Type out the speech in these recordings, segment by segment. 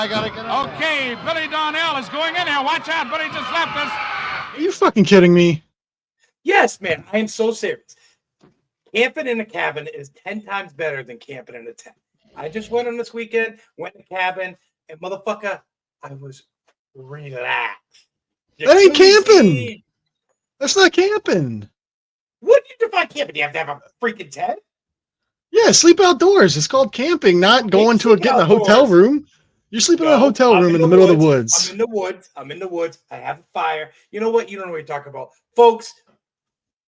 I gotta get on. Okay, Billy Donnell is going in here. Watch out, Billy just left us. Are you fucking kidding me? Yes, man. I am so serious. Camping in a cabin is 10 times better than camping in a tent. I just went on this weekend, went in a cabin, and motherfucker, I was relaxed. That ain't camping. That's not camping. What do you define camping? Do you have to have a freaking tent? Yeah, sleep outdoors. It's called camping, not going to get in a hotel room. You're sleeping in a hotel room in the middle of the woods. I'm in the woods. I have a fire. You know what? You don't know what you're talking about. Folks,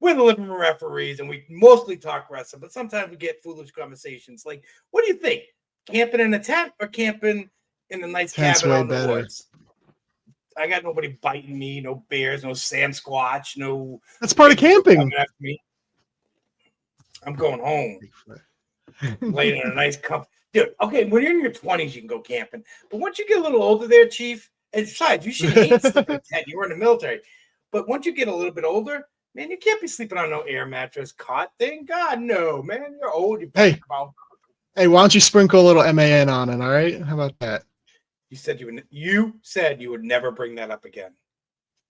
we're the living room referees, and we mostly talk wrestling, but sometimes we get foolish conversations. Like, what do you think? Camping in a tent or camping in a nice cabin out in the woods? I got nobody biting me, no bears, no Sasquatch, no. That's part of camping. I'm going home. Laying in a nice cup. Dude, okay, when you're in your 20s, you can go camping. But once you get a little older there, Chief, and besides, you should hate sleeping in a tent. You were in the military. But once you get a little bit older, man, you can't be sleeping on no air mattress, cot thing. God, no, man. You're old. Hey, why don't you sprinkle a little MAN on it, all right? How about that? You said you would never bring that up again.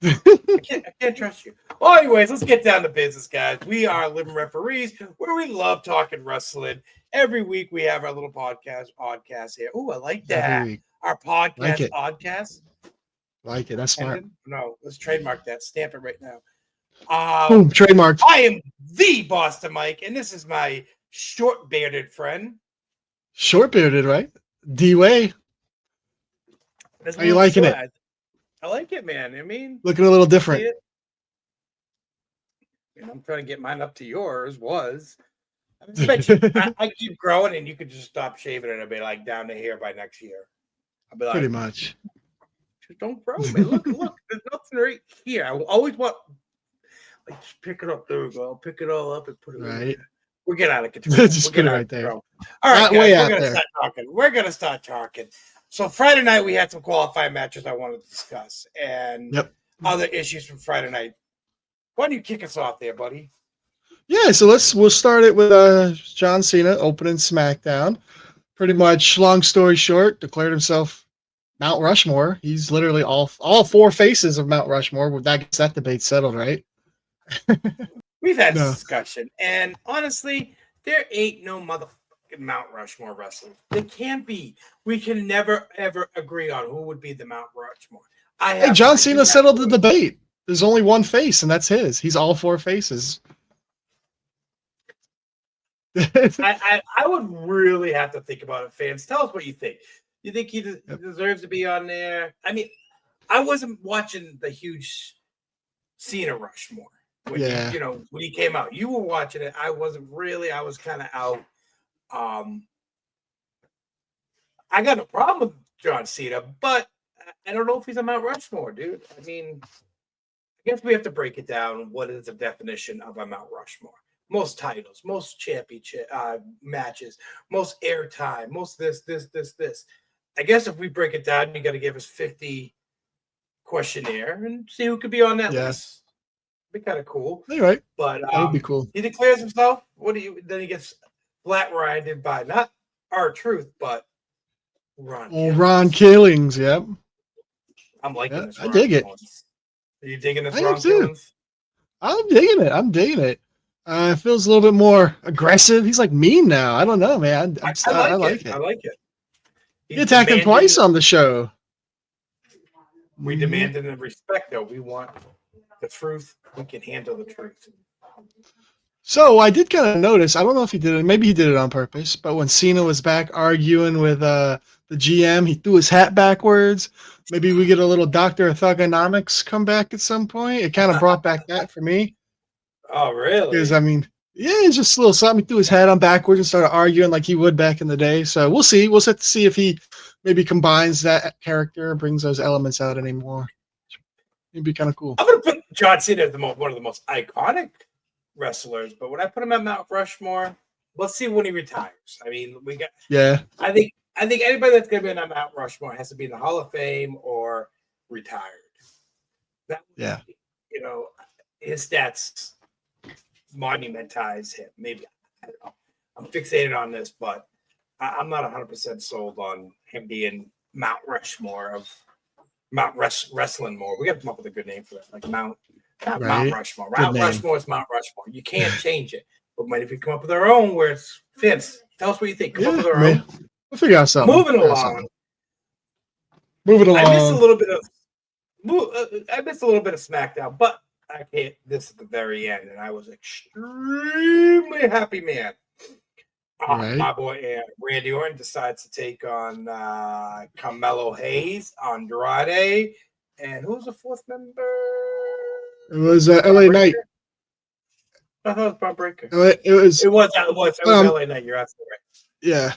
I can't trust you. Well, anyways, let's get down to business, guys. We are Living Referees, where we love talking wrestling. Every week we have our little podcast here. Oh, I like that. Our podcast, podcast. Like it. That's smart. No, let's trademark that. Stamp it right now. Boom, trademarked. I am the Boston Mike, and this is my short-bearded friend. Short-bearded, right? D-Way. Are you liking it? I like it, man. I mean, looking a little different. I'm trying to get mine up to yours. I keep growing, and you could just stop shaving it and be like down to here by next year. I'll be like, pretty much. Just don't grow, man. Look. There's nothing right here. I always want, like, just pick it up. There we go. I'll pick it all up and put it right. We'll get out of control. Just put it right there. All right, guys, we're gonna start talking. So Friday night we had some qualifying matches I wanted to discuss, and other issues from Friday night. Why don't you kick us off there, buddy? Yeah, so we'll start it with John Cena opening SmackDown. Pretty much, long story short, declared himself Mount Rushmore. He's literally all four faces of Mount Rushmore. That gets that debate settled, right? We've had this discussion, and honestly, there ain't no motherfucking Mount Rushmore wrestler. They can't be. We can never ever agree on who would be the Mount Rushmore. Hey, John Cena settled the debate. There's only one face, and that's his. He's all four faces. I would really have to think about it, fans. Tell us what you think. You think he deserves to be on there? I mean, I wasn't watching the huge Cena Rushmore when he came out. You were watching it. I wasn't really. I was kind of out. I got no problem with John Cena, but I don't know if he's a Mount Rushmore, dude. I mean, I guess we have to break it down. What is the definition of a Mount Rushmore? Most titles, most championship matches, most airtime, most this. I guess if we break it down, you got to give us 50 questionnaire and see who could be on that list. Be kind of cool. You're right. But that would be cool. He declares himself. Then he gets flat-rinded by not R-Truth, but Ron Killings. Yep. I'm liking this. I dig it. Are you digging this, Ron Killings? I'm digging it. It feels a little bit more aggressive. He's like mean now. I don't know, man. I like it. I like it. He attacked him twice on the show. We demanded the respect, though. We want the truth. We can handle the truth. So I did kind of notice. I don't know if he did it. Maybe he did it on purpose. But when Cena was back arguing with the GM, he threw his hat backwards. Maybe we get a little Dr. Thugonomics come back at some point. It kind of brought back that for me. Oh, really? Because, I mean, it's just a little something. He threw his hat on backwards and started arguing like he would back in the day. So we'll see. We'll have to see if he maybe combines that character and brings those elements out anymore. It'd be kind of cool. I'm going to put John Cena as one of the most iconic wrestlers, but when I put him at Mount Rushmore, let's see when he retires. I mean, we got. Yeah. I think anybody that's going to be on Mount Rushmore has to be in the Hall of Fame or retired. His stats monumentize him. Maybe I don't know. I'm fixated on this, but I'm not 100% sold on him being Mount Rushmore of Wrestling more. We got to come up with a good name for that, like Mount Rushmore. Mount Rushmore is Mount Rushmore. You can't change it. But if we come up with our own, where it's Vince, tell us what you think. Come up with our own. We'll figure out something. Moving along. I missed a little bit of SmackDown, but I can't. This is the very end, and I was extremely happy, man. My boy Randy Orton decides to take on Carmelo Hayes, Andrade, and who was the fourth member? It was LA Knight. I thought it was Bob Breaker. It was LA Knight. You're absolutely right. Yeah.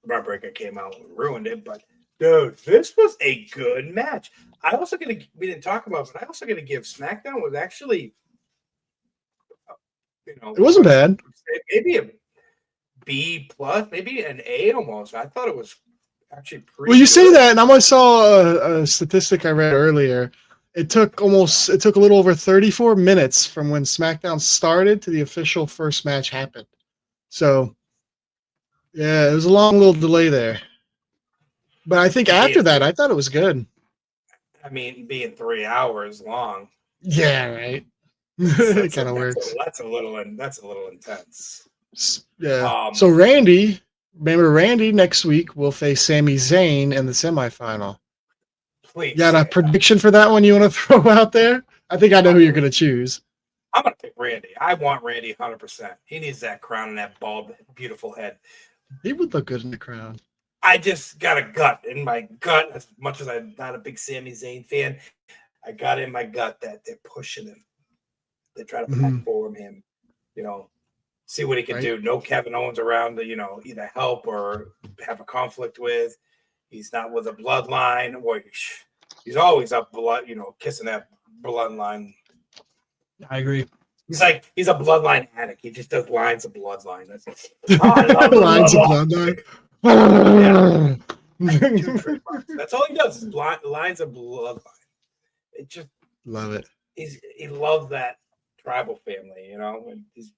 Bob Breaker came out and ruined it, but dude, this was a good match. We didn't talk about it, but I also gonna give SmackDown was actually, it wasn't bad. Maybe a B plus, maybe an A almost. I thought it was actually pretty. Well, you good. say that, and I saw a statistic I read earlier. It took a little over 34 minutes from when SmackDown started to the official first match happened. So, yeah, it was a long little delay there. But I think after that, I thought it was good. I mean, being 3 hours long. Yeah, right. It kind of works. That's a little intense. Yeah. So Randy next week will face Sami Zayn in the semifinal. Please. You got a prediction for that one you want to throw out there? I think I know who you're going to choose. I'm going to pick Randy. I want Randy 100%. He needs that crown and that bald, beautiful head. He would look good in the crown. I just got a gut in my gut. As much as I'm not a big Sami Zayn fan, I got in my gut that they're pushing him. They try to platform him, see what he can do. No Kevin Owens around to, either help or have a conflict with. He's not with a bloodline, or he's always up blood, kissing that bloodline. I agree. He's a bloodline addict. He just does lines of bloodline. That's lines of bloodline. That's all he does is lines of bloodline. It just love it. He loves that tribal family, And he's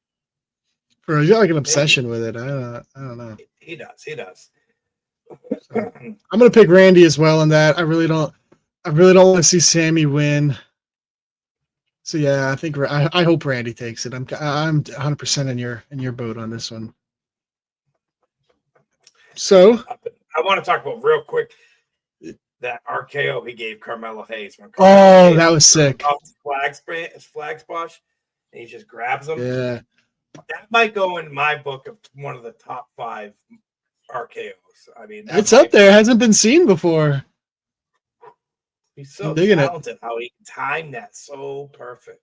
got like an obsession with it. I don't know. He does. So, I'm gonna pick Randy as well in that. I really don't want to see Sammy win. So yeah, I think I hope Randy takes it. I'm 100% in your boat on this one. So I want to talk about real quick that RKO he gave Carmelo Hayes. That was sick. Off his flag splash, and he just grabs him. Yeah, that might go in my book of one of the top 5 RKOs. I mean, it's up there. It hasn't been seen before. He's so talented how he timed that so perfect.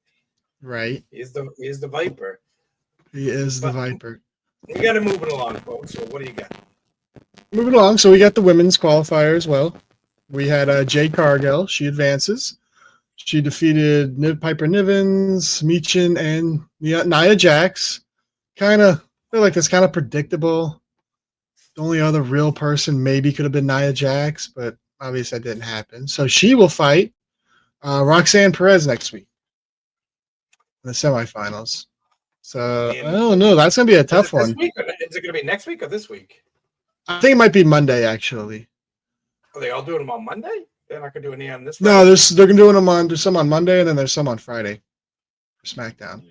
Right. He's the Viper. He is the Viper. We got to move it along, folks. So what do you got? Moving along. So we got the women's qualifier as well. We had Jade Cargill. She advances. She defeated Piper Nivens, Meechin, and Nia Jax. Kind of feel like that's kind of predictable. The only other real person maybe could have been Nia Jax, but obviously that didn't happen. So she will fight Roxanne Perez next week in the semifinals. So I don't know. That's going to be a tough one. Is it going to be next week or this week? I think it might be Monday, actually. Are they all doing them on Monday? They're not going to do any on this Friday? No, they're going to do them there's some on Monday, and then there's some on Friday for SmackDown.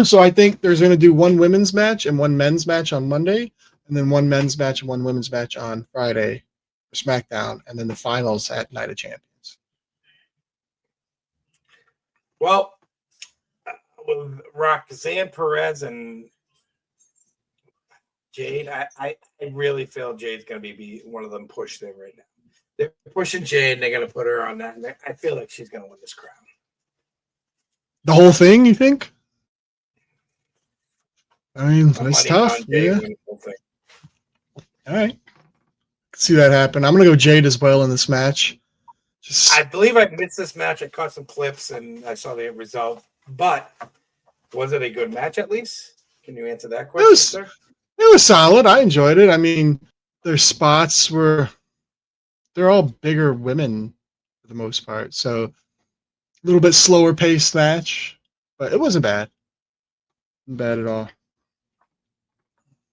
So I think there's going to do one women's match and one men's match on Monday, and then one men's match and one women's match on Friday for SmackDown, and then the finals at Night of Champions. Well, with Roxanne Perez and Jade, I really feel Jade's going to be one of them pushed there right now. They're pushing Jade, and they're going to put her on that. And I feel like she's going to win this crown. The whole thing, you think? I mean, it's tough. Yeah. All right. See that happen. I'm going to go Jade as well in this match. I believe I missed this match. I caught some clips, and I saw the result. But was it a good match at least? Can you answer that question, sir? It was solid. I enjoyed it. I mean, their spots they're all bigger women for the most part. So a little bit slower paced match, but it wasn't bad. Not bad at all.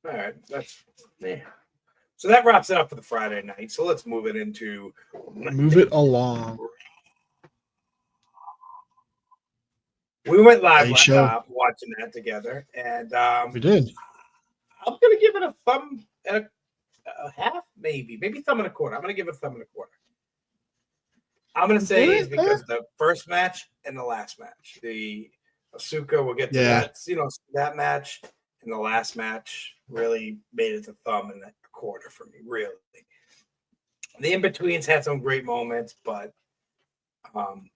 All right. So that wraps it up for the Friday night. So let's move it into Move it along. We went live A show. watching that together, and We did. I'm gonna give it a thumb and a half, maybe thumb and a quarter. I'm gonna give it a thumb and a quarter. I'm gonna say it's because the first match and the last match, the Asuka, we'll get to that. That match and the last match really made it a thumb and a quarter for me. Really, the in betweens had some great moments, but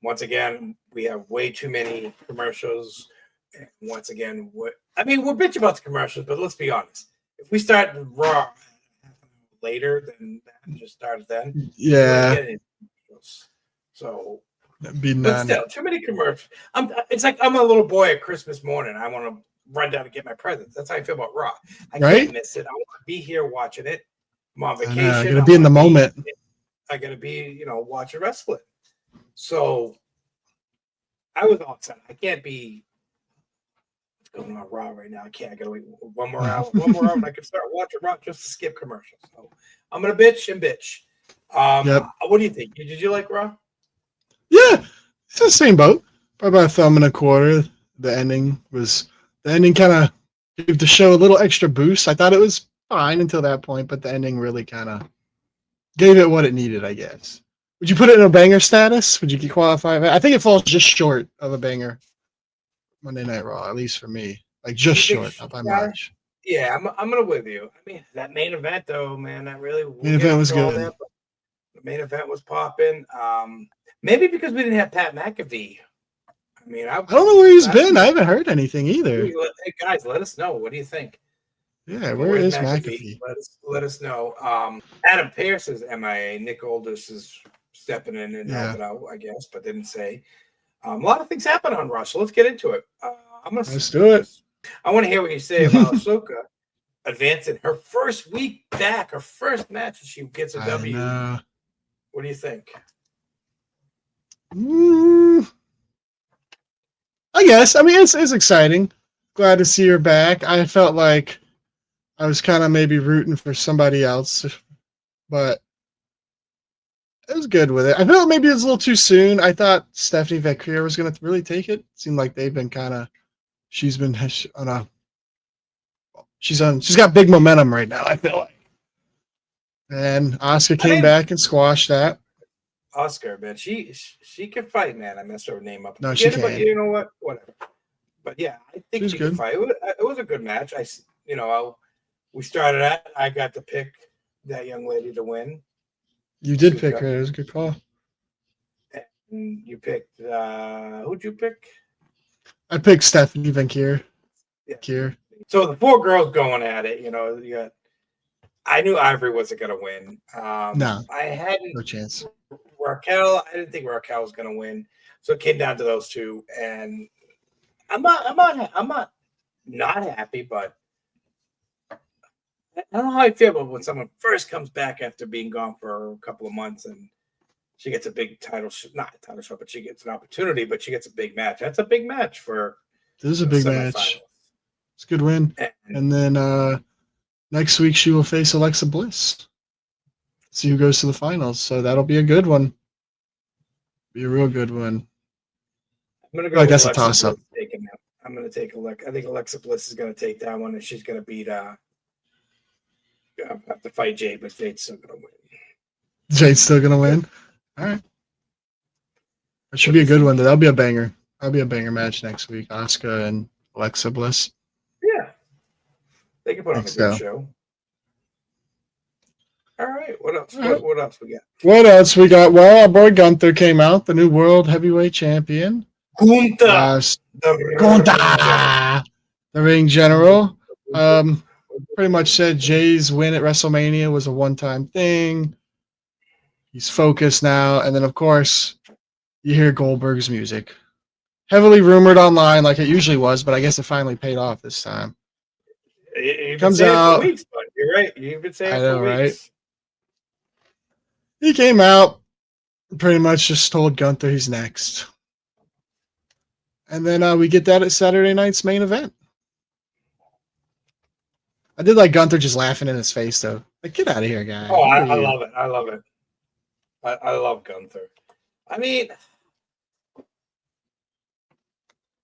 once again, we have way too many commercials. And once again, we're bitching about the commercials, but let's be honest. If we start Raw later than that, just started then. Yeah. So, but still, too many commercials. It's like I'm a little boy at Christmas morning. I want to run down and get my presents. That's how I feel about Raw. I can't miss it. I want to be here watching it. I'm on vacation. I gotta be in the moment. I gotta be, watching wrestling. So I was all set. I can't be going on Raw right now. I can't. I gotta wait one more hour. And I can start watching Raw just to skip commercials. So I'm gonna bitch. What do you think? Did you like Raw? Yeah, it's the same boat. Probably about a thumb and a quarter. The ending kind of gave the show a little extra boost. I thought it was fine until that point, but the ending really kind of gave it what it needed, I guess. Would you put it in a banger status? Would you qualify? I think it falls just short of a banger Monday Night Raw, at least for me. Like just short, not by much. Yeah, I'm gonna with you. I mean, that main event though, man, that really main event was good. The main event was popping. Maybe because we didn't have Pat McAfee. I mean, I don't know where he's been. I haven't heard anything either. Hey guys, let us know. What do you think? Yeah, where is McAfee? Let us know. Adam Pearce is MIA. Nick Aldis is stepping in and helping out, I guess, but didn't say. A lot of things happen on Raw, so let's get into it. Let's do it. I want to hear what you say about Ahsoka advancing her first week back, her first match, and she gets a W. What do you think? I guess. I mean, it's exciting. Glad to see her back. I felt like I was kind of maybe rooting for somebody else, but it was good with it. I felt maybe it was a little too soon. I thought Stephanie Vaquer was going to really take it. It seemed like they've been she's got big momentum right now, I feel like. And Asuka came back and squashed that. Oscar, man, she can fight, man. I messed her name up. No, she can't. But you know what? Whatever. But yeah, I think she can fight. It was a good match. We started at. I got to pick that young lady to win. You did pick her. It was a good call. And you picked. Who'd you pick? I picked Stephanie Vaquer. Yeah. So the four girls going at it. I knew Ivory wasn't going to win. No, I hadn't. No chance. Raquel, I didn't think Raquel was going to win, so it came down to those two, and I'm not happy, but I don't know how I feel about when someone first comes back after being gone for a couple of months and she gets a big not a title shot, but she gets an opportunity, but she gets a big match. That's a big match for. This is a big match. It's a good win, and then next week she will face Alexa Bliss. See who goes to the finals. So that'll be a good one. Be a real good one. I'm gonna go. I guess a toss up. I'm gonna take Alexa. I think Alexa Bliss is gonna take that one, and she's gonna beat. Have to fight Jade, but Jade's still gonna win. Jade's still gonna win. All right. That should be a good one. That'll be a banger. That'll be a banger match next week. Asuka and Alexa Bliss. Yeah. They can put on a good show. All right. What else? What else we got? What else we got? Well, our boy Gunther came out, the new World Heavyweight Champion. Gunther, the ring general. Pretty much said Jay's win at WrestleMania was a one-time thing. He's focused now, and then of course you hear Goldberg's music, heavily rumored online, like it usually was, but I guess it finally paid off this time. It comes out. For weeks, but you're right. You've been saying it for weeks. Right? He came out, pretty much just told Gunther he's next. And then we get that at Saturday night's main event. I did like Gunther just laughing in his face, though. Like, get out of here, guy. Oh, Who are I you? love it. I love it. I love Gunther. I mean,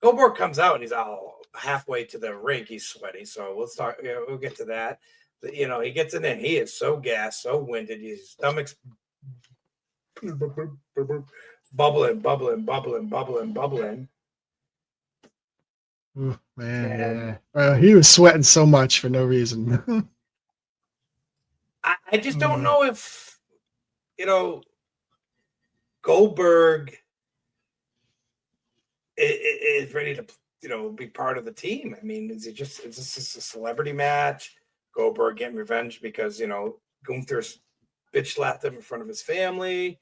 Goldberg comes out and he's all halfway to the rink. He's sweaty, so we'll start. We'll get to that. But, he gets in there. He is so gassed, so winded. His stomach's bubbling, bubbling, bubbling, bubbling, bubbling. Ooh, man, And yeah. Well, he was sweating so much for no reason. I just don't know if Goldberg is ready to be part of the team. I mean, is this just a celebrity match? Goldberg getting revenge because Gunther's bitch slapped him in front of his family,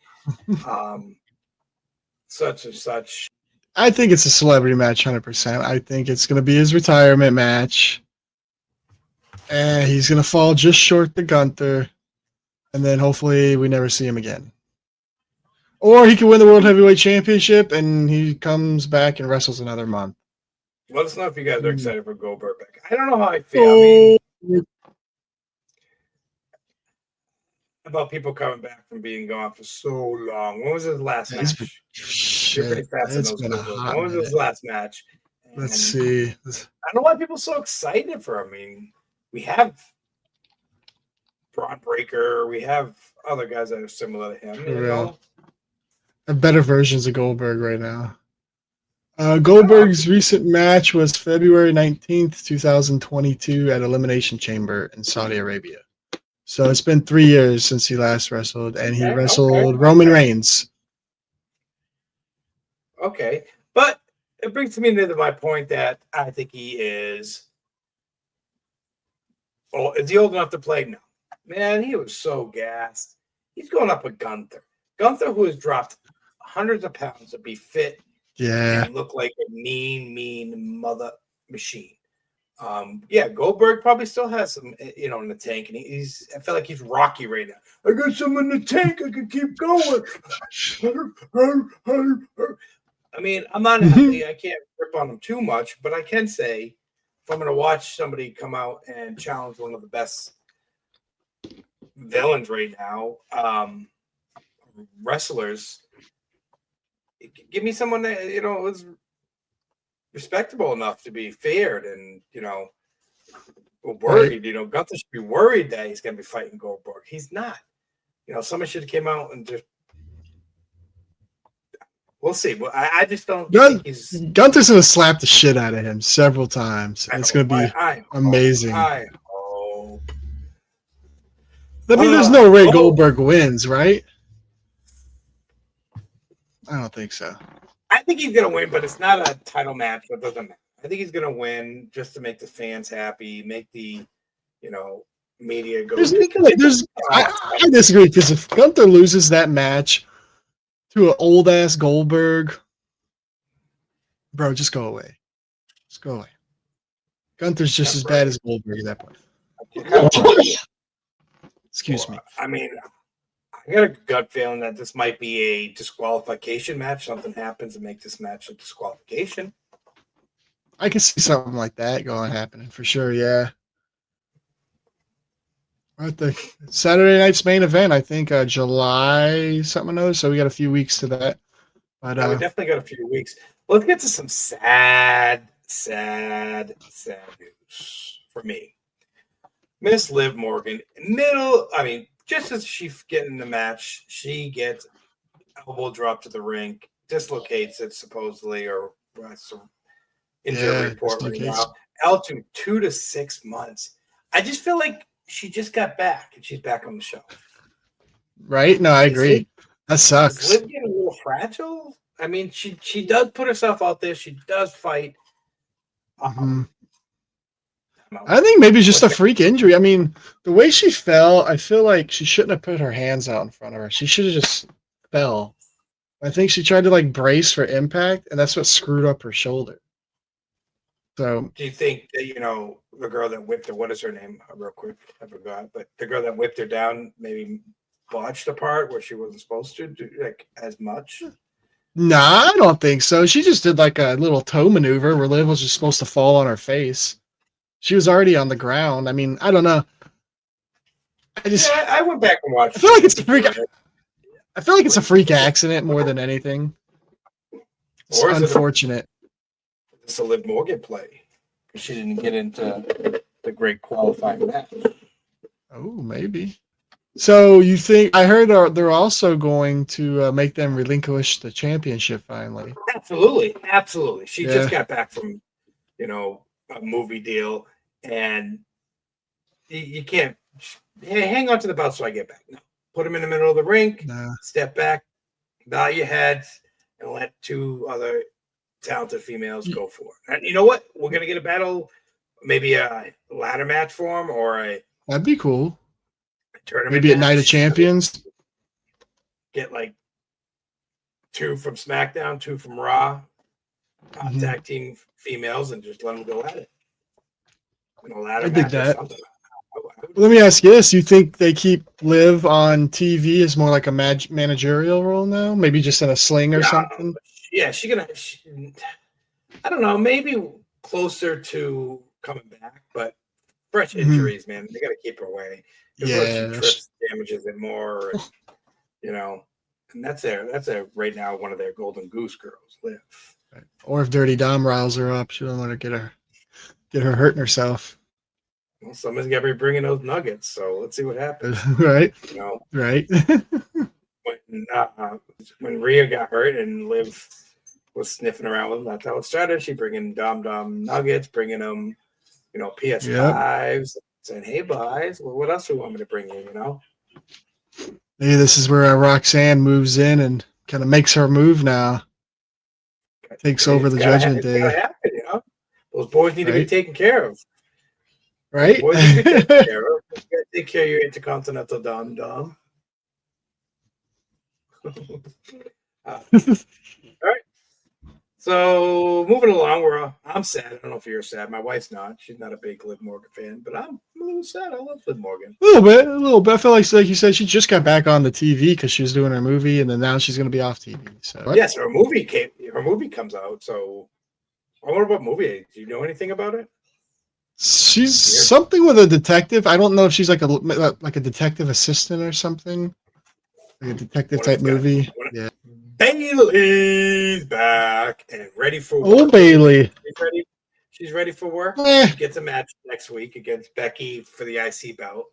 such and such. I think it's a celebrity match, 100%. I think it's going to be his retirement match, and he's going to fall just short to Gunther, and then hopefully we never see him again. Or he can win the World Heavyweight Championship, and he comes back and wrestles another month. Let us know if you guys are excited for Goldberg back. I don't know how I feel. I mean, about people coming back from being gone for so long. When was his last match? You're pretty fast in those Goldberg. When was his last match? And let's see. I don't know why people are so excited for him. I mean, we have Braun Breaker. We have other guys that are similar to him. Better versions of Goldberg right now. Goldberg's recent match was February 19th, 2022 at Elimination Chamber in Saudi Arabia. So it's been 3 years since he last wrestled, and he wrestled Roman Reigns. Okay. But it brings me to my point that I think he is. Oh, is he old enough to play? No. Man, he was so gassed. He's going up with Gunther. Gunther, who has dropped hundreds of pounds to be fit and look like a mean mother machine. Goldberg probably still has some, in the tank, and I feel like he's Rocky right now. I got some in the tank. I can keep going. I mean, I'm not happy. I can't rip on him too much, but I can say if I'm going to watch somebody come out and challenge one of the best villains right now, wrestlers, give me someone that is respectable enough to be feared and worried. Right. Gunther should be worried that he's going to be fighting Goldberg. He's not. Somebody should have came out and just. We'll see. But I just don't think he's. Gunther's going to slap the shit out of him several times. It's going to be amazing. I hope. I mean, there's no way Goldberg wins, right? I don't think so. I think he's going to win, but it's not a title match. It doesn't matter. I think he's going to win just to make the fans happy, make the, media go. I disagree, because if Gunther loses that match to an old-ass Goldberg, bro, just go away. Just go away. Gunther's just as bad as Goldberg at that point. Excuse me. I mean, I got a gut feeling that this might be a disqualification match. Something happens to make this match a disqualification. I can see something like that happening for sure, yeah. At the Saturday night's main event, I think July something of those, so we got a few weeks to that. But we definitely got a few weeks. Let's get to some sad news for me. Miss Liv Morgan, just as she's getting the match, she gets elbow drop to the ring, dislocates it supposedly, or some injury report right now. Out to 2 to 6 months. I just feel like she just got back and she's back on the show. Right? No, I agree. That sucks. Is Liv getting a little fragile? I mean, she does put herself out there. She does fight. I think maybe just a freak injury. I mean, the way she fell, I feel like she shouldn't have put her hands out in front of her. She should have just fell. I think she tried to brace for impact, and that's what screwed up her shoulder. So, do you think that, the girl that whipped her, what is her name? Real quick, I forgot. But the girl that whipped her down maybe botched the part where she wasn't supposed to do as much? Nah, I don't think so. She just did a little toe maneuver where Liv was just supposed to fall on her face. She was already on the ground. I mean, I don't know. I went back and watched. I feel like it's a freak. I feel like it's a freak accident more than anything. It's Or is unfortunate. It's a Liv Morgan play. She didn't get into the great qualifying match. Oh, maybe. So you think? I heard they're also going to make them relinquish the championship finally. Absolutely. She just got back from, a movie deal, and you can't hang on to the belt so I get back. No, put them in the middle of the ring. Nah. Step back, bow your head, and let two other talented females go for it. And you know what? We're gonna get a battle, maybe a ladder match for them, or That'd be cool. Tournament maybe a match. Night of Champions. Get like 2 from SmackDown, 2 from Raw, tag team females, and just let them go at it. I dig that. Let me ask you this: you think they keep Liv on TV as more like a managerial role now? Maybe just in a sling or something? Yeah, I don't know, maybe closer to coming back, but fresh injuries, man. They got to keep her away. She trips, damages it more, and that's right now one of their golden goose girls, Liv. Right. Or if Dirty Dom riles her up, she don't want to get her hurting herself. Well, somebody's got to be bringing those nuggets, so let's see what happens. Right. Right. When Rhea got hurt and Liv was sniffing around with them, that's how it started. She bringing Dom nuggets, bringing them, PS5s, saying, "Hey, guys, well, what else do you want me to bring you?" Maybe this is where Roxanne moves in and kind of makes her move now. Takes over the Judgment Day. Happen, Those boys need to be taken care of. Right? Boys need to be taken care of. You gotta take care of your Intercontinental Dom. All right. So moving along, I'm sad. I don't know if you're sad. My wife's not. She's not a big Liv Morgan fan, but I'm a little sad. I love Liv Morgan. A little bit. I feel like you said, she just got back on the TV because she was doing her movie, and then now she's going to be off TV. So yes, her movie comes out. So I wonder what movie. Do you know anything about it? She's something with a detective. I don't know if she's like a detective assistant or something. Like a detective type movie. Yeah. Bailey's back and ready for work. Oh, Bailey. She's ready for work. She gets a match next week against Becky for the IC belt.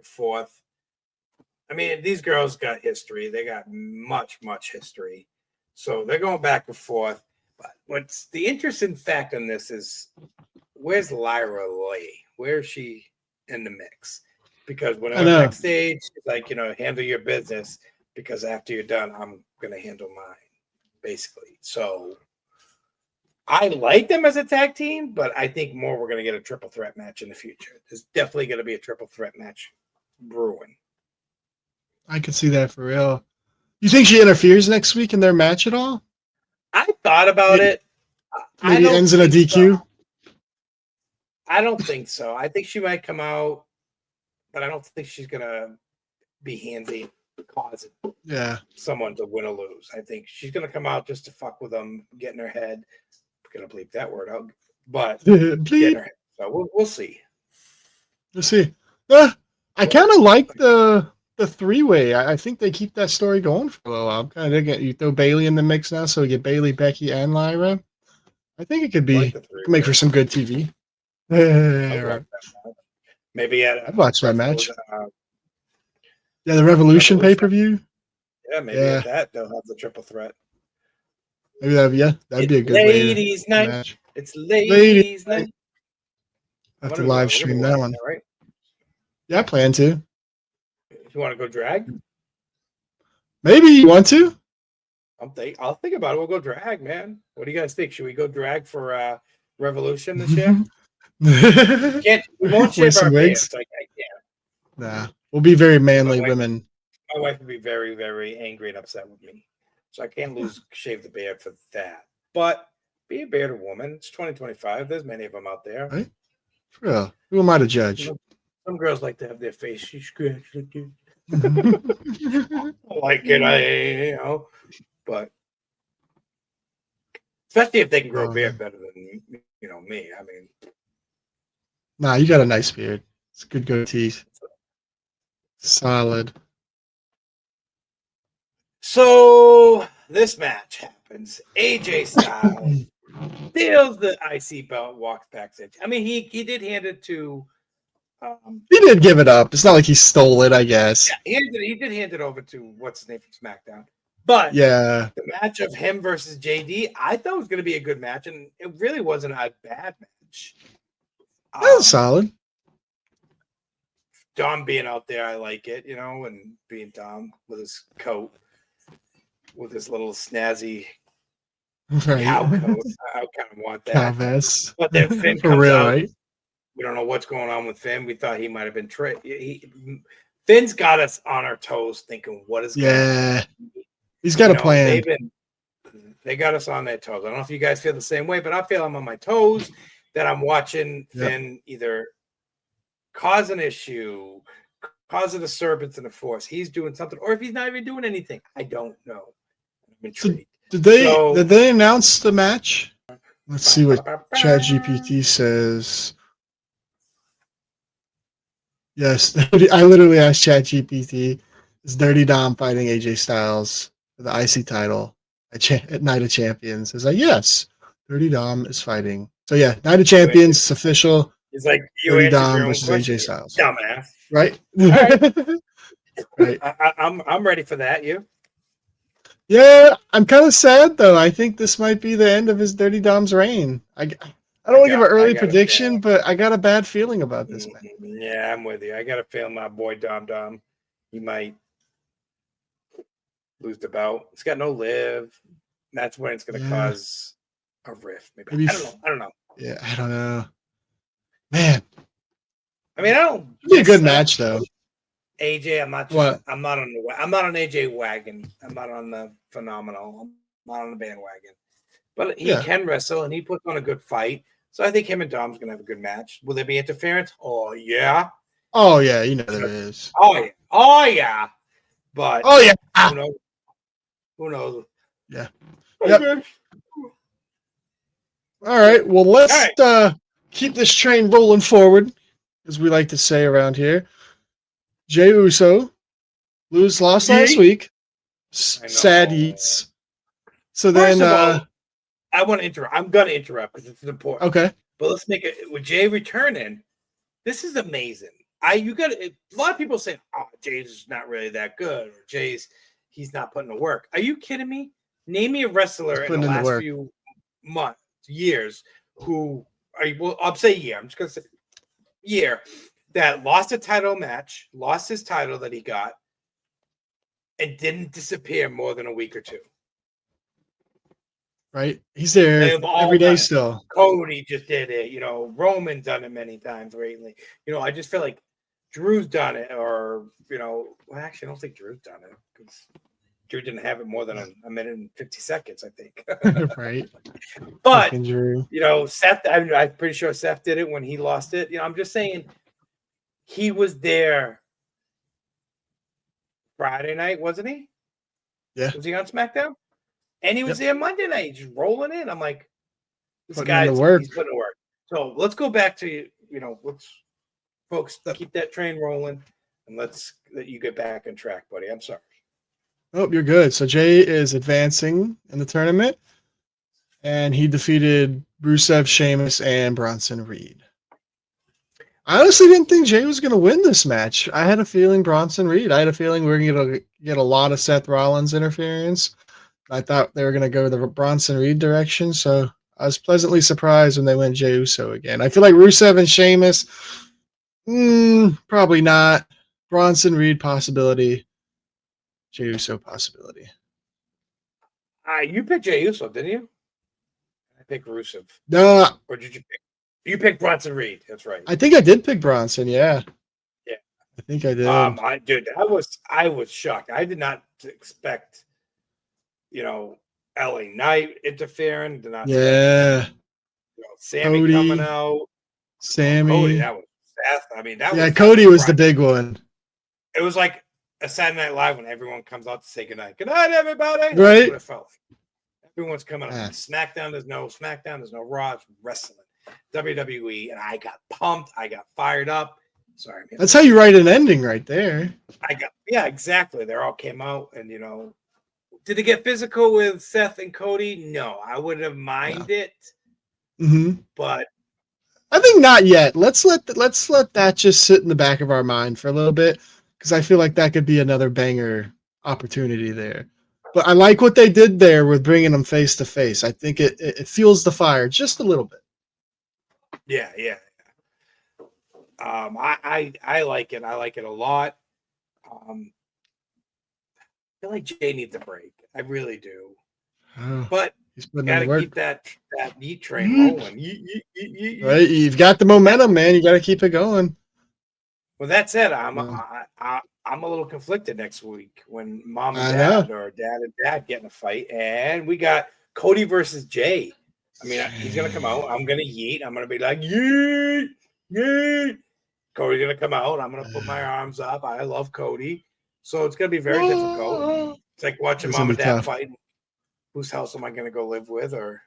Fourth. I mean, these girls got history. They got much, much history. So they're going back and forth. But what's the interesting fact on this is, where's Lyra Lee? Where is she in the mix? Because when I went backstage, she's like, handle your business, because after you're done, I'm going to handle mine, basically. So I like them as a tag team, but I think more we're going to get a triple threat match in the future. There's definitely going to be a triple threat match brewing. I could see that for real. You think she interferes next week in their match at all? I thought about it. Maybe it ends in a DQ? So. I don't think so. I think she might come out, but I don't think she's going to be handsy, causing someone to win or lose. I think she's going to come out just to fuck with them, get in her head. I'm going to bleep that word out, but get in her head. So we'll see. We'll see. I kind of like the three-way. I think they keep that story going for a little while. I'm kind of digging it. You throw Bailey in the mix now, so we get Bailey, Becky, and Lyra. I think it could make for some good TV. Maybe I'd watch that match. The Revolution pay-per-view. Yeah, maybe at that they'll have the triple threat. Maybe that'd be a good ladies' night. Match. It's ladies' night. I have to live stream that one. Right? Yeah, I plan to. You want to go drag? Maybe you want to. I'll think about it. We'll go drag, man. What do you guys think? Should we go drag for Revolution this year? We won't shave our pants. I can't. Nah, we'll be very manly women. My wife would be very, very angry and upset with me. So I can't shave the beard for that. But be a bearded woman. It's 2025. There's many of them out there. Right? For real. Who am I to judge? Some girls like to have their face scratched. Like it, but especially if they can grow a beard better than me. I mean, nah, you got a nice beard. It's a good goatee. Solid. So this match happens. AJ Styles steals the IC belt, walks backstage. I mean, he did hand it to. He did give it up. It's not like he stole it, I guess. Yeah, he did hand it over to what's his name from SmackDown. But yeah, the match of him versus JD, I thought was going to be a good match, and it really wasn't a bad match. that was solid. Dom being out there, I like it, and being Dom with his coat, with his little snazzy cow coat. I kind of want that. Cow vest. But then Finn For comes real, out. right? We don't know what's going on with Finn. We thought he might have been tricked. Finn's got us on our toes, thinking, "What is going on?" He's got a plan. They got us on their toes. I don't know if you guys feel the same way, but I feel I'm on my toes. That I'm watching Finn either cause an issue, cause a disturbance in the force. He's doing something, or if he's not even doing anything, I don't know. I'm intrigued. Did they announce the match? Let's see what ChatGPT says. Yes, I literally asked ChatGPT, is Dirty Dom fighting AJ Styles for the IC title at Night of Champions? It's like, yes, Dirty Dom is fighting. So yeah, Night of Champions, it's official. It's like you Dirty answered Dom your own versus question, AJ Styles. dumbass. Right? Right. I'm ready for that. You? Yeah, I'm kind of sad though. I think this might be the end of his Dirty Dom's reign. I don't want to give an early prediction, but I got a bad feeling about this man. Yeah, I'm with you. I got a feeling my boy Dom, he might lose the belt. He's got no live. That's when it's going to cause a rift. Maybe. I don't know. Yeah, I don't know. Man. I mean, I don't. It'd be a good match though. AJ, I'm not on AJ wagon. I'm not on the phenomenal. I'm not on the bandwagon. But he can wrestle and he puts on a good fight. So I think him and Dom's gonna have a good match. Will there be interference? Oh yeah. Oh yeah, there is. Oh yeah. But who knows? Who knows? Yeah. Yep. All right. Well, let's keep this train rolling forward, as we like to say around here. Jey Uso lost last week. Sad eats. So then, I want to interrupt. I'm going to interrupt because it's important. Okay. But let's make it with Jey returning. This is amazing. A lot of people say, "Oh, Jey's not really that good," or he's not putting the work. Are you kidding me? Name me a wrestler in the last few years who I'll say year. I'm just going to say year that lost a title match, lost his title that he got, and didn't disappear more than a week or two. Right? He's there every day still. Cody just did it. Roman done it many times lately. I just feel like Drew's done it, or, actually, I don't think Drew's done it because Drew didn't have it more than a minute and 50 seconds, I think. Right. But, Drew. Seth, I'm pretty sure Seth did it when he lost it. I'm just saying he was there Friday night, wasn't he? Yeah. Was he on SmackDown? And he was there Monday night, just rolling in. I'm like, this he's putting to work. So let's go back to, folks, keep that train rolling, and let's let you get back on track, buddy. I'm sorry. Oh, you're good. So Jey is advancing in the tournament, and he defeated Rusev, Sheamus, and Bronson Reed. I honestly didn't think Jey was going to win this match. I had a feeling Bronson Reed. I had a feeling we were going to get a lot of Seth Rollins interference. I thought they were going to go the Bronson Reed direction, so I was pleasantly surprised when they went Jey Uso again. I feel like Rusev and Sheamus, probably not. Bronson Reed possibility. Jey Uso possibility. You picked Jey Uso, didn't you? I picked Rusev. No. Or did you pick? You picked Bronson Reed. That's right. I think I did pick Bronson. Yeah. Yeah. I think I did. I was shocked. I did not expect, LA Knight interfering. Did not. Yeah. Sammy Cody, coming out. Sammy. Cody, that was Seth. I mean, Cody was the big one. It was like a Saturday Night Live when everyone comes out to say goodnight. Good night, everybody. Right. That's what it felt like. Everyone's coming out. SmackDown, there's no Raw, it's wrestling. WWE, and I got pumped. I got fired up. Sorry, man. That's how you write an ending right there. Yeah, exactly. They all came out, and did it get physical with Seth and Cody? No, I wouldn't have minded it, but I think not yet. Let's let that just sit in the back of our mind for a little bit, because I feel like that could be another banger opportunity there. But I like what they did there with bringing them face to face. I think it fuels the fire just a little bit. yeah. I like it. I like it a lot. I feel like Jay needs a break. I really do. Oh, But he's you putting got in to the work. keep that yeet train rolling. Right, you've got the momentum, man. You got to keep it going. Well, that said, I'm Yeah. I'm a little conflicted next week when mom and I dad know. or dad and dad get in a fight, and we got Cody versus Jay. I mean, he's gonna come out. I'm gonna yeet. I'm gonna be like yeet, yeet. Cody's gonna come out. I'm gonna put my arms up. I love Cody, so it's gonna be very difficult. It's like watching It's mom gonna and be dad tough. fight. Whose house am I gonna go live with, or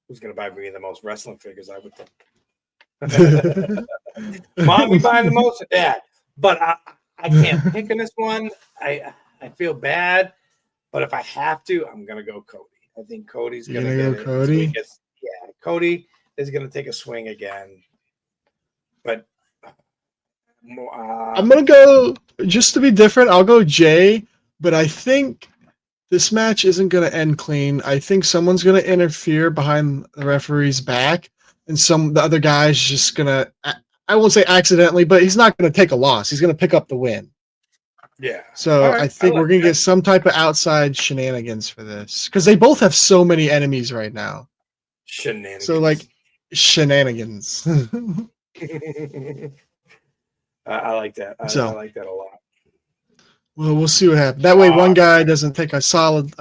who's gonna buy me the most wrestling figures? I would think. Mom, you buying the most of dad? But I can't pick in this one. I feel bad, but if I have to, I'm gonna go Cody. I think Cody's You're gonna gonna get go it. Cody? Cody is gonna take a swing again. But I'm gonna go, just to be different, I'll go Jay, but I think this match isn't gonna end clean. I think someone's gonna interfere behind the referee's back, and the other guy's just gonna, I won't say accidentally, but he's not gonna take a loss. He's gonna pick up the win. yeah. So All right. I think like we're gonna that. get some type of outside shenanigans for this, because they both have so many enemies right now. Shenanigans. So like shenanigans. I like that. I So like that a lot. well, we'll see what happens. That way, one guy doesn't take a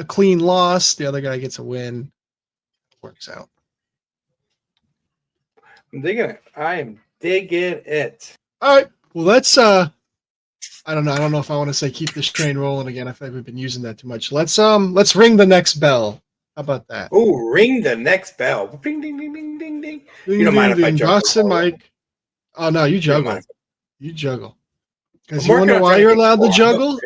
clean loss. The other guy gets a win. Works out. I'm digging it. I am digging it. All right. Well, let's. I don't know. I don't know if I want to say keep this train rolling again. I feel like we've been using that too much. Let's ring the next bell. How about that? Oh, ring the next bell. Ding, ding, ding, ding, ding, ding. Ding, You don't mind if I ding. juggle? Boston Mike. Oh no, you You don't juggle. mind. You juggle. Because I'm you working wonder on why trying to you're get allowed to more. juggle?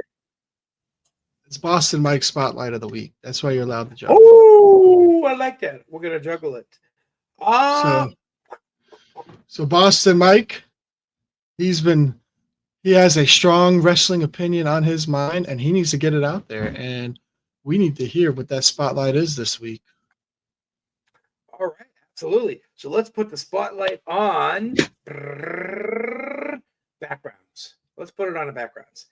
It's Boston Mike's Spotlight of the Week. That's why you're allowed to juggle. Oh, I like that. We're gonna juggle it. So Boston Mike, he has a strong wrestling opinion on his mind, and he needs to get it out there. And we need to hear what that spotlight is this week. All right, absolutely. So let's put the spotlight on backgrounds. Let's put it on the backgrounds.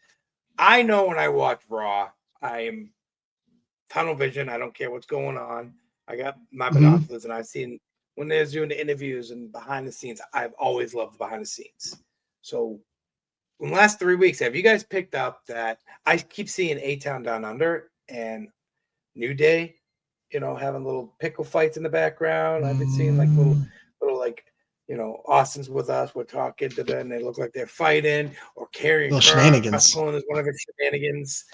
I know when I watch Raw, I am tunnel vision. I don't care what's going on. I got my binoculars, and I've seen when they're doing the interviews and behind the scenes. I've always loved the behind the scenes. So in the last 3 weeks, have you guys picked up that I keep seeing A-Town Down Under and New Day, having little pickle fights in the background? I've been seeing like little like, Austin's with us. We're talking to them. They look like they're fighting, or carrying Little shenanigans. pulling is one of his shenanigans.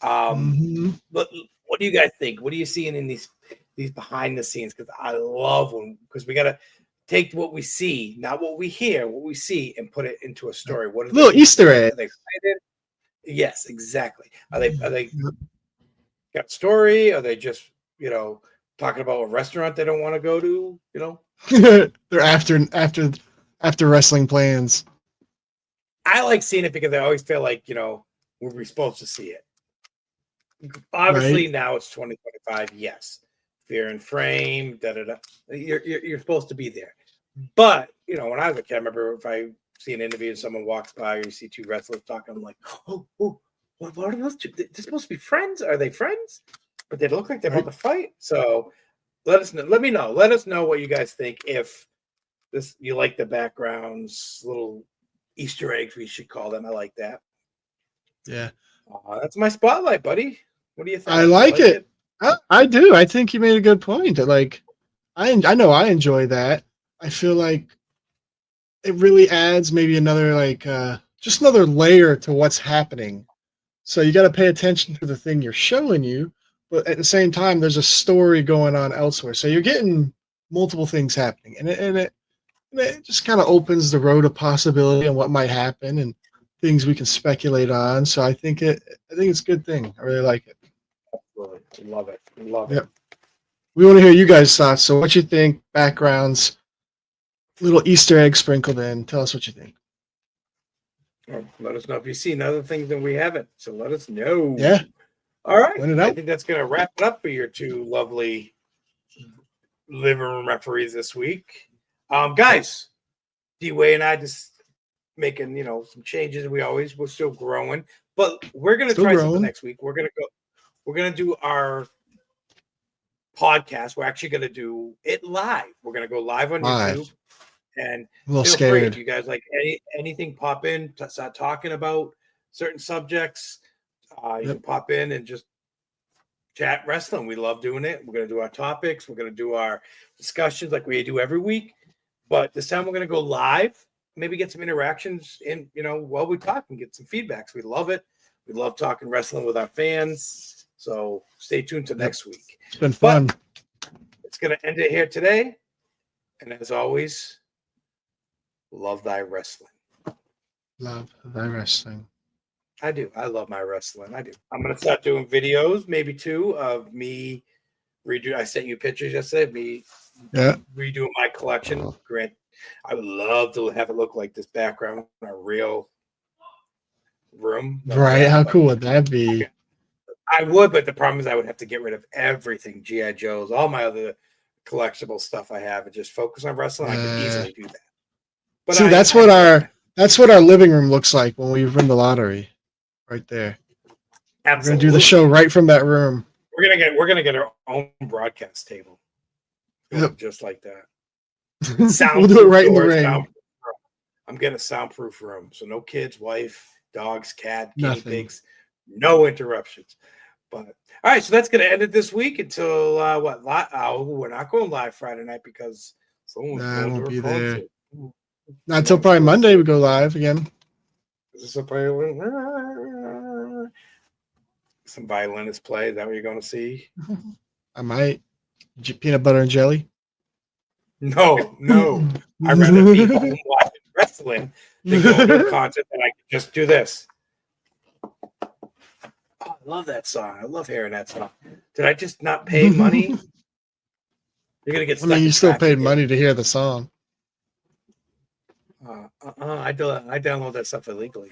But what do you guys think? What are you seeing in these behind the scenes? Because I love because we got to take what we see, not what we hear, what we see, and put it into a story. What are little Easter egg? Are they excited? Yes, exactly. Are they got story? Are they just talking about a restaurant they don't want to go to? They're after wrestling plans. I like seeing it because I always feel like we're supposed to see it. Obviously, now it's 2025. Yes, Fear and Frame. You're supposed to be there. But when I was a kid, I remember if I see an interview and someone walks by, or you see two wrestlers talking, I'm like, oh, what are those two? They're supposed to be friends. Are they friends? But they look like they're about to fight. So let us know. Let me know. Let us know what you guys think. If you like the backgrounds, little Easter eggs, we should call them. I like that. Yeah, that's my spotlight, buddy. What do you think? I like it. I do. I think you made a good point. Like, I know I enjoy that. I feel like it really adds maybe another just another layer to what's happening. So you got to pay attention to the thing you're showing you, but at the same time, there's a story going on elsewhere. So you're getting multiple things happening, and And it just kind of opens the road of possibility and what might happen and things we can speculate on. So I think it's a good thing. I really like it. Absolutely. Love it. Love it. Yep. We want to hear you guys' thoughts. So what you think, backgrounds, little Easter egg sprinkled in. Tell us what you think. Let us know if you've seen other things that we haven't. So let us know. Yeah. All right. Point it I out. think that's going to wrap it up for your two lovely living room referees this week. Guys, D-Way and I just making, some changes. We're still growing, but we're going to try something next week. We're going to do our podcast. We're actually going to do it live. We're going to go live on YouTube. And I'm a little feel scared. free if you guys like anything pop in to start talking about certain subjects. You can pop in and just chat wrestling. We love doing it. We're going to do our topics. We're going to do our discussions like we do every week. But this time we're going to go live. Maybe get some interactions in, while we talk and get some feedbacks. We love it. We love talking wrestling with our fans. So stay tuned to next week. It's been fun. But it's going to end it here today. And as always, love thy wrestling. Love thy wrestling. I do. I love my wrestling. I do. I'm going to start doing videos, maybe 2, of me redo. I sent you pictures yesterday of me redoing my collection. Grant, I would love to have it look like this background in a real room. Right. How cool would that be? I would, but the problem is I would have to get rid of everything. G.I. Joe's, all my other collectible stuff I have, and just focus on wrestling. I could easily do that. But see, that's what our living room looks like when we win the lottery. Right there. Absolutely. We're gonna do the show right from that room. We're gonna get our own broadcast table. Just like that. We'll do it right in the ring. I'm getting a soundproof room, so no kids, wife, dogs, cat, guinea pigs, no interruptions. But all right, so that's gonna end it this week until what? We're not going live Friday night because someone's going won't to be a there. concert. Not until probably Monday we go live again. Is this a some violinists play? Is that what you're going to see? I might. Peanut butter and jelly? No. I'd rather be home watching wrestling than go to a concert and I can just do this. Oh, I love that song. I love hearing that song. Did I just not pay money? You're going to get stuck. You still paid money to hear the song. I download that stuff illegally.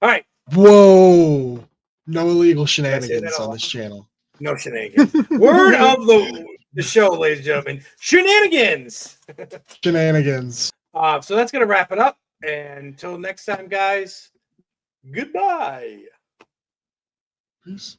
All right. Whoa. No illegal shenanigans on this channel. No shenanigans. Word of the show, ladies and gentlemen. Shenanigans. Shenanigans. So that's going to wrap it up. And until next time, guys, goodbye. Peace.